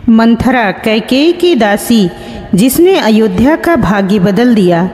मंथरा कैकेयी की दासी जिसने अयोध्या का भाग्य बदल दिया।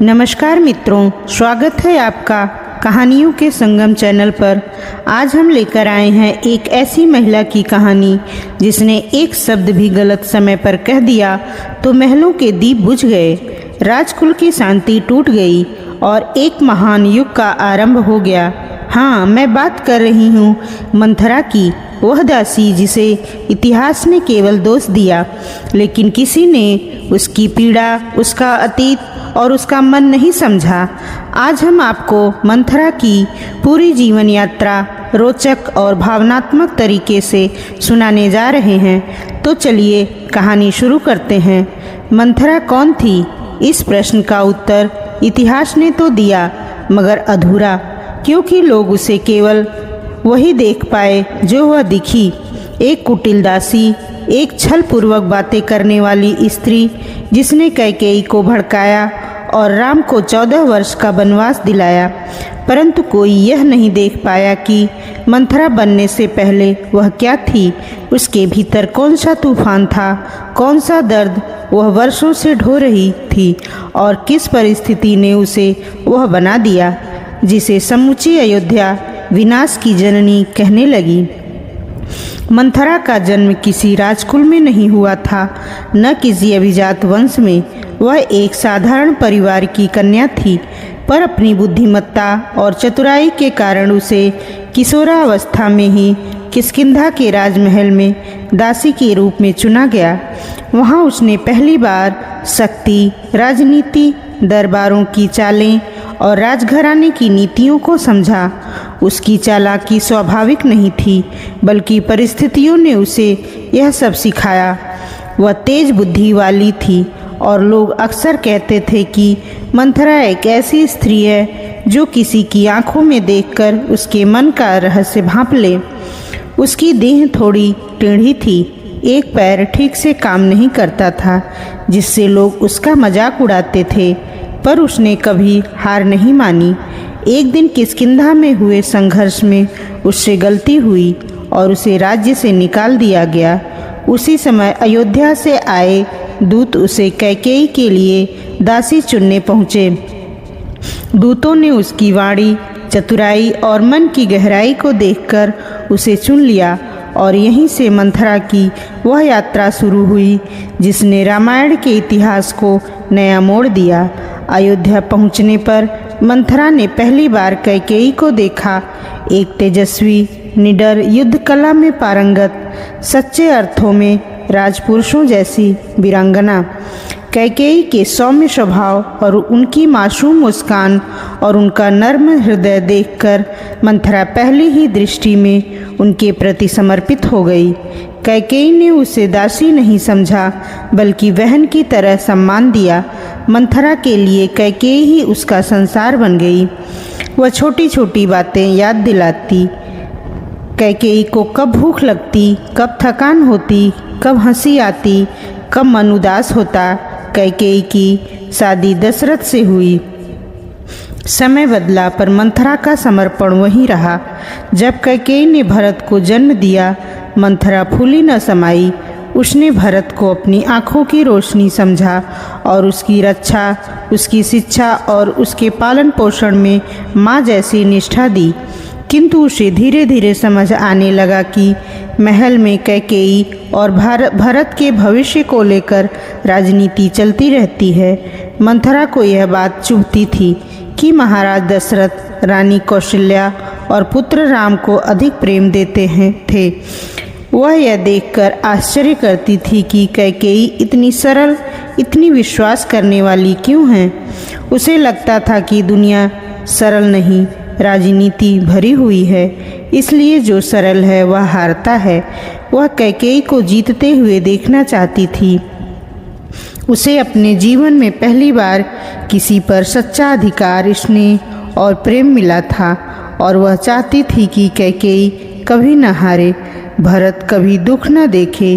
नमस्कार मित्रों, स्वागत है आपका कहानियों के संगम चैनल पर। आज हम लेकर आए हैं एक ऐसी महिला की कहानी जिसने एक शब्द भी गलत समय पर कह दिया तो महलों के दीप बुझ गए, राजकुल की शांति टूट गई और एक महान युग का आरंभ हो गया। हाँ, मैं बात कर रही हूँ मंथरा की, वह दासी जिसे इतिहास ने केवल दोष दिया, लेकिन किसी ने उसकी पीड़ा, उसका अतीत और उसका मन नहीं समझा। आज हम आपको मंथरा की पूरी जीवन यात्रा रोचक और भावनात्मक तरीके से सुनाने जा रहे हैं। तो चलिए कहानी शुरू करते हैं। मंथरा कौन थी? इस प्रश्न का उत्तर इतिहास ने तो दिया, मगर अधूरा, क्योंकि लोग उसे केवल वही देख पाए जो वह दिखी। एक कुटिल दासी, एक छल पूर्वक बातें करने वाली स्त्री जिसने कैकेयी को भड़काया और राम को 14 वर्ष का वनवास दिलाया। परंतु कोई यह नहीं देख पाया कि मंथरा बनने से पहले वह क्या थी, उसके भीतर कौन सा तूफान था, कौन सा दर्द वह वर्षों से ढो रही थी और किस परिस्थिति ने उसे वह बना दिया जिसे समूची अयोध्या विनाश की जननी कहने लगी। मंथरा का जन्म किसी राजकुल में नहीं हुआ था, न किसी अभिजात वंश में। वह एक साधारण परिवार की कन्या थी, पर अपनी बुद्धिमत्ता और चतुराई के कारण उसे किशोरावस्था में ही किष्किंधा के राजमहल में दासी के रूप में चुना गया। वहाँ उसने पहली बार शक्ति, राजनीति, दरबारों की चालें और राजघराने की नीतियों को समझा। उसकी चालाकी स्वाभाविक नहीं थी, बल्कि परिस्थितियों ने उसे यह सब सिखाया। वह तेज बुद्धि वाली थी और लोग अक्सर कहते थे कि मंथरा एक ऐसी स्त्री है जो किसी की आंखों में देखकर उसके मन का रहस्य भांप ले। उसकी देह थोड़ी टेढ़ी थी, एक पैर ठीक से काम नहीं करता था, जिससे लोग उसका मजाक उड़ाते थे, पर उसने कभी हार नहीं मानी। एक दिन किष्किंधा में हुए संघर्ष में उससे गलती हुई और उसे राज्य से निकाल दिया गया। उसी समय अयोध्या से आए दूत उसे कैकेयी के लिए दासी चुनने पहुँचे। दूतों ने उसकी वाणी, चतुराई और मन की गहराई को देखकर उसे चुन लिया और यहीं से मंथरा की वह यात्रा शुरू हुई जिसने रामायण के इतिहास को नया मोड़ दिया। अयोध्या पहुंचने पर मंथरा ने पहली बार कैकेयी को देखा, एक तेजस्वी, निडर, युद्ध कला में पारंगत, सच्चे अर्थों में राजपुरुषों जैसी वीरांगना। कैकेयी के सौम्य स्वभाव और उनकी मासूम मुस्कान और उनका नर्म हृदय देखकर मंथरा पहली ही दृष्टि में उनके प्रति समर्पित हो गई। कैकेयी ने उसे दासी नहीं समझा, बल्कि बहन की तरह सम्मान दिया। मंथरा के लिए कैकेयी ही उसका संसार बन गई। वह छोटी छोटी बातें याद दिलाती। कैकेयी को कब भूख लगती, कब थकान होती, कब हंसी आती, कब मन उदास होता। कैकेयी की शादी दशरथ से हुई। समय बदला, पर मंथरा का समर्पण वही रहा। जब कैकेयी ने भरत को जन्म दिया, मंथरा फूली न समाई। उसने भरत को अपनी आँखों की रोशनी समझा और उसकी रक्षा, उसकी शिक्षा और उसके पालन पोषण में माँ जैसी निष्ठा दी। किंतु उसे धीरे धीरे समझ आने लगा कि महल में कैकेयी और भरत के भविष्य को लेकर राजनीति चलती रहती है। मंथरा को यह बात चुभती थी कि महाराज दशरथ रानी कौशल्या और पुत्र राम को अधिक प्रेम देते थे। वह यह देखकर आश्चर्य करती थी कि कैकेयी इतनी सरल, इतनी विश्वास करने वाली क्यों है। उसे लगता था कि दुनिया सरल नहीं, राजनीति भरी हुई है, इसलिए जो सरल है वह हारता है। वह कैकेयी को जीतते हुए देखना चाहती थी। उसे अपने जीवन में पहली बार किसी पर सच्चा अधिकार, स्नेह और प्रेम मिला था और वह चाहती थी कि कैकेयी कभी न हारे, भरत कभी दुख न देखे।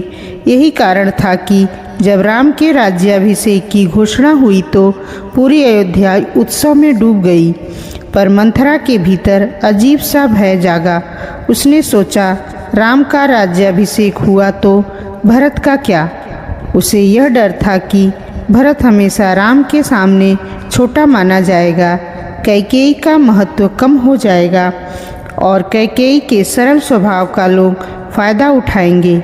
यही कारण था कि जब राम के राज्याभिषेक की घोषणा हुई तो पूरी अयोध्या उत्सव में डूब गई। पर मंथरा के भीतर अजीब सा भय जागा। उसने सोचा, राम का राज्याभिषेक हुआ तो भरत का क्या। उसे यह डर था कि भरत हमेशा राम के सामने छोटा माना जाएगा, कैकेयी का महत्व कम हो जाएगा और कैकेयी के सरल स्वभाव का लोग फायदा उठाएंगे।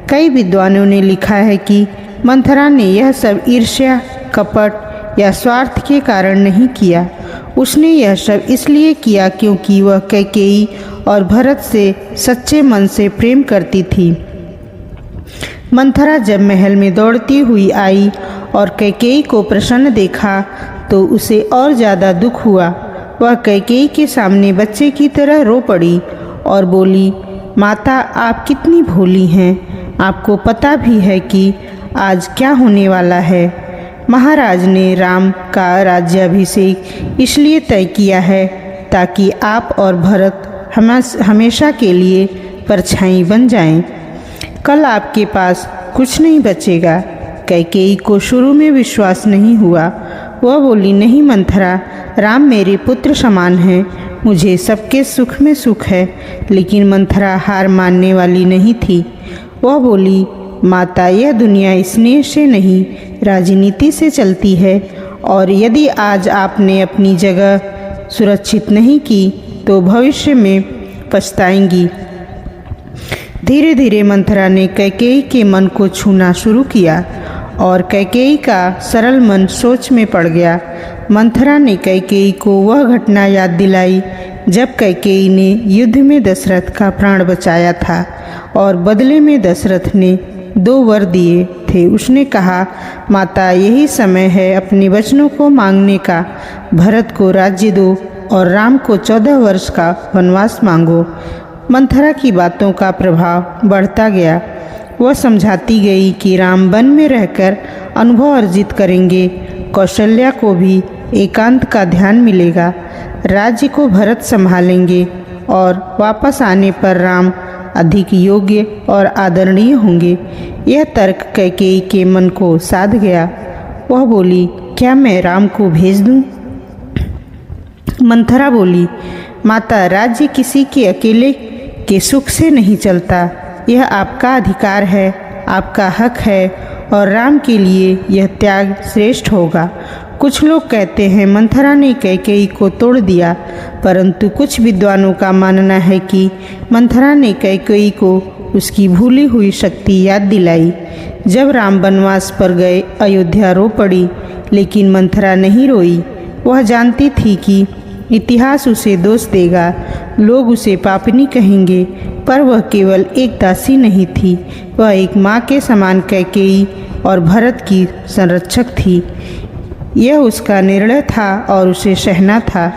कई विद्वानों ने लिखा है कि मंथरा ने यह सब ईर्ष्या, कपट या स्वार्थ के कारण नहीं किया। उसने यह सब इसलिए किया क्योंकि वह कैकेयी और भरत से सच्चे मन से प्रेम करती थी। मंथरा जब महल में दौड़ती हुई आई और कैकेयी को प्रसन्न देखा तो उसे और ज़्यादा दुख हुआ। वह कैकेयी के सामने बच्चे की तरह रो पड़ी और बोली, माता आप कितनी भोली हैं, आपको पता भी है कि आज क्या होने वाला है। महाराज ने राम का राज्याभिषेक इसलिए तय किया है ताकि आप और भरत हमेशा के लिए परछाई बन जाएं। कल आपके पास कुछ नहीं बचेगा। कैकेयी को शुरू में विश्वास नहीं हुआ। वह बोली, नहीं मंथरा, राम मेरे पुत्र समान हैं, मुझे सबके सुख में सुख है। लेकिन मंथरा हार मानने वाली नहीं थी। वह बोली, माता यह दुनिया स्नेह से नहीं राजनीति से चलती है और यदि आज आपने अपनी जगह सुरक्षित नहीं की तो भविष्य में पछताएंगी। धीरे धीरे मंथरा ने कैकेयी के मन को छूना शुरू किया और कैकेयी का सरल मन सोच में पड़ गया। मंथरा ने कैकेयी को वह घटना याद दिलाई जब कैकेयी ने युद्ध में दशरथ का प्राण बचाया था और बदले में दशरथ ने 2 वर दिए थे। उसने कहा, माता यही समय है अपने वचनों को मांगने का। भरत को राज्य दो और राम को 14 वर्ष का वनवास मांगो। मंथरा की बातों का प्रभाव बढ़ता गया। वह समझाती गई कि राम वन में रहकर अनुभव अर्जित करेंगे, कौशल्या को भी एकांत का ध्यान मिलेगा, राज्य को भरत संभालेंगे और वापस आने पर राम अधिक योग्य और आदरणीय होंगे। यह तर्क कैकेयी के मन को साध गया। वह बोली, क्या मैं राम को भेज दूं? मंथरा बोली, माता राज्य किसी के अकेले के सुख से नहीं चलता। यह आपका अधिकार है, आपका हक है और राम के लिए यह त्याग श्रेष्ठ होगा। कुछ लोग कहते हैं मंथरा ने कैकेयी को तोड़ दिया, परंतु कुछ विद्वानों का मानना है कि मंथरा ने कैकेयी को उसकी भूली हुई शक्ति याद दिलाई। जब राम वनवास पर गए अयोध्या रो पड़ी, लेकिन मंथरा नहीं रोई। वह जानती थी कि इतिहास उसे दोष देगा, लोग उसे पापिनी कहेंगे, पर वह केवल एक दासी नहीं थी, वह एक माँ के समान कैकेयी और भरत की संरक्षक थी। यह उसका निर्णय था और उसे सहना था।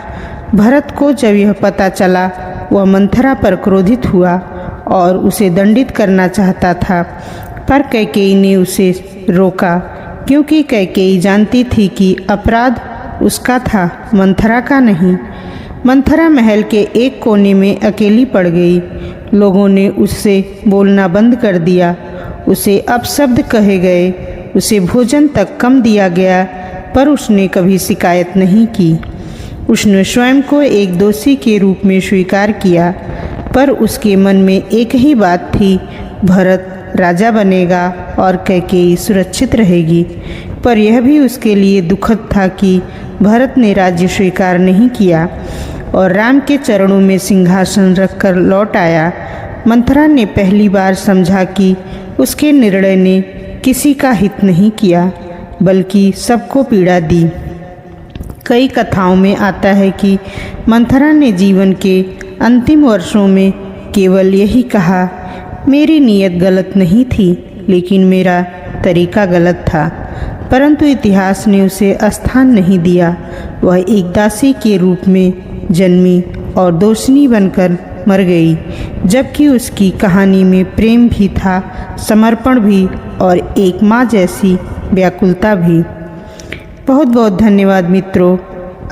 भरत को जब यह पता चला, वह मंथरा पर क्रोधित हुआ और उसे दंडित करना चाहता था, पर कैकेयी ने उसे रोका, क्योंकि कैकेयी जानती थी कि अपराध उसका था, मंथरा का नहीं। मंथरा महल के एक कोने में अकेली पड़ गई। लोगों ने उससे बोलना बंद कर दिया, उसे अपशब्द कहे गए, उसे भोजन तक कम दिया गया, पर उसने कभी शिकायत नहीं की। उसने स्वयं को एक दोषी के रूप में स्वीकार किया, पर उसके मन में एक ही बात थी, भरत राजा बनेगा और कैकेयी सुरक्षित रहेगी। पर यह भी उसके लिए दुखद था कि भरत ने राज्य स्वीकार नहीं किया और राम के चरणों में सिंहासन रखकर लौट आया। मंथरा ने पहली बार समझा कि उसके निर्णय ने किसी का हित नहीं किया, बल्कि सबको पीड़ा दी। कई कथाओं में आता है कि मंथरा ने जीवन के अंतिम वर्षों में केवल यही कहा, मेरी नीयत गलत नहीं थी, लेकिन मेरा तरीका गलत था। परंतु इतिहास ने उसे स्थान नहीं दिया। वह एक दासी के रूप में जन्मी और दोषिनी बनकर मर गई, जबकि उसकी कहानी में प्रेम भी था, समर्पण भी और एक माँ जैसी व्याकुलता भी। बहुत बहुत धन्यवाद मित्रों।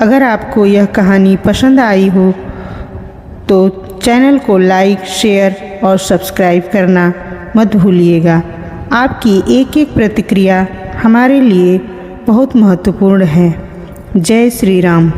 अगर आपको यह कहानी पसंद आई हो तो चैनल को लाइक, शेयर और सब्सक्राइब करना मत भूलिएगा। आपकी एक एक प्रतिक्रिया हमारे लिए बहुत महत्वपूर्ण है। जय श्री राम।